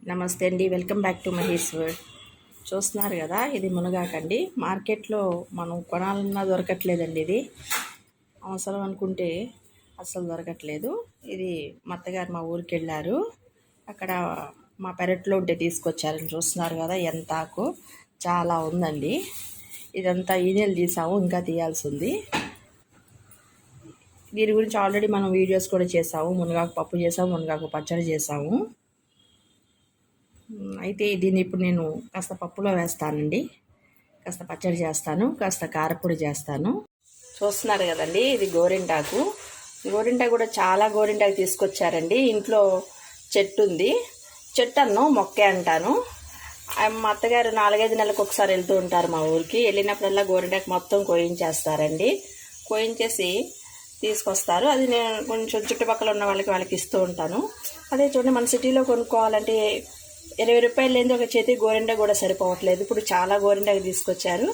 నమస్తే అండి, welcome back to Maheshwar. చూస్తున్నారు కదా, ఇది మునగాకండి. మార్కెట్లో మనం కొనాలన్నా దొరకట్లేదండి. ఇది అవసరం అనుకుంటే అస్సలు దొరకట్లేదు. ఇది మా అత్తగారు మా ఊరికి వెళ్ళారు, అక్కడ మా పెరట్లో ఉంటే తీసుకొచ్చారని. చూస్తున్నారు కదా, ఎంత ఆకు చాలా ఉందండి. ఇదంతా ఈనెలు తీసాము, ఇంకా తీయాల్సి ఉంది. దీని గురించి ఆల్రెడీ మనం వీడియోస్ కూడా చేసాము. మునగాకు పప్పు చేసాము, మునగాకు పచ్చడి చేసాము. అయితే దీన్ని ఇప్పుడు నేను కాస్త పప్పులో వేస్తానండి, కాస్త పచ్చడి చేస్తాను, కాస్త కారపొడి చేస్తాను. చూస్తున్నారు కదండి, ఇది గోరింటాకు. గోరింటాకు కూడా చాలా గోరింటాకు తీసుకొచ్చారండి. ఇంట్లో చెట్టు ఉంది, చెట్టు అన్ను మొక్కే అంటాను. మా అత్తగారు 4-5 నెలలకు ఒకసారి వెళ్తూ ఉంటారు మా ఊరికి. వెళ్ళినప్పుడల్లా గోరింటాకు మొత్తం కోయించేస్తారండి. కోయించేసి తీసుకొస్తారు. అది నేను కొంచెం చుట్టుపక్కల ఉన్న వాళ్ళకి ఇస్తూ ఉంటాను. అదే చూడండి, మన సిటీలో కొనుక్కోవాలంటే 20 రూపాయలు లేని ఒక చేతి గోరింట కూడా సరిపోవట్లేదు. ఇప్పుడు చాలా గోరింటాకు తీసుకొచ్చారు.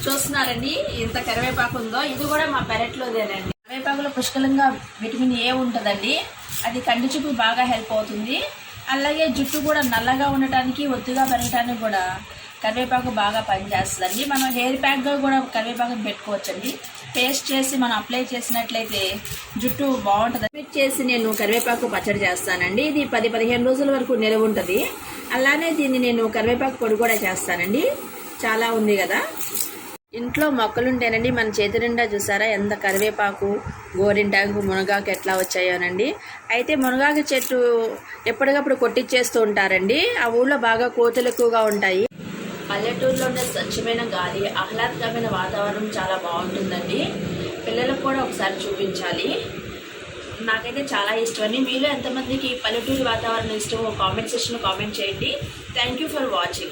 చూస్తున్నారండి, ఇంత కరివేపాకు ఉందో. ఇది కూడా మా పెరట్లోదేనండి. కరివేపాకులో పుష్కలంగా విటమిన్ ఏ ఉంటుందండి. అది కంటి చూపు బాగా హెల్ప్ అవుతుంది. అలాగే జుట్టు కూడా నల్లగా ఉండటానికి, ఒత్తుగా పెరగటానికి కూడా కరివేపాకు బాగా పనిచేస్తుందండి. మనం హెయిర్ ప్యాక్గా కూడా కరివేపాకుని పెట్టుకోవచ్చండి. పేస్ట్ చేసి మనం అప్లై చేసినట్లయితే జుట్టు బాగుంటుంది. మిక్స్ చేసి నేను కరివేపాకు పచ్చడి చేస్తానండి. ఇది 10-15 రోజుల వరకు నిలవ ఉంటుంది. అలానే దీన్ని నేను కరివేపాకు పొడి కూడా చేస్తానండి. చాలా ఉంది కదా, ఇంట్లో మొక్కలుంటేనండి మన చేతి నిండా. చూసారా ఎంత కరివేపాకు, గోరింటాకు, మునగాకు ఎట్లా వచ్చాయోనండి. అయితే మునగాకు చెట్టు ఎప్పటికప్పుడు కొట్టించేస్తూ ఉంటారండి. ఆ ఊళ్ళో బాగా కోతులు ఎక్కువగా ఉంటాయి. పల్లెటూరులో ఉండే స్వచ్ఛమైన గాలి, ఆహ్లాదకరమైన వాతావరణం చాలా బాగుంటుందండి. పిల్లలకు కూడా ఒకసారి చూపించాలి. నాకైతే చాలా ఇష్టం. మీలో ఎంతమందికి పల్లెటూరు వాతావరణం ఇష్టమో కామెంట్ సెక్షన్లో కామెంట్ చేయండి. Thank you for watching.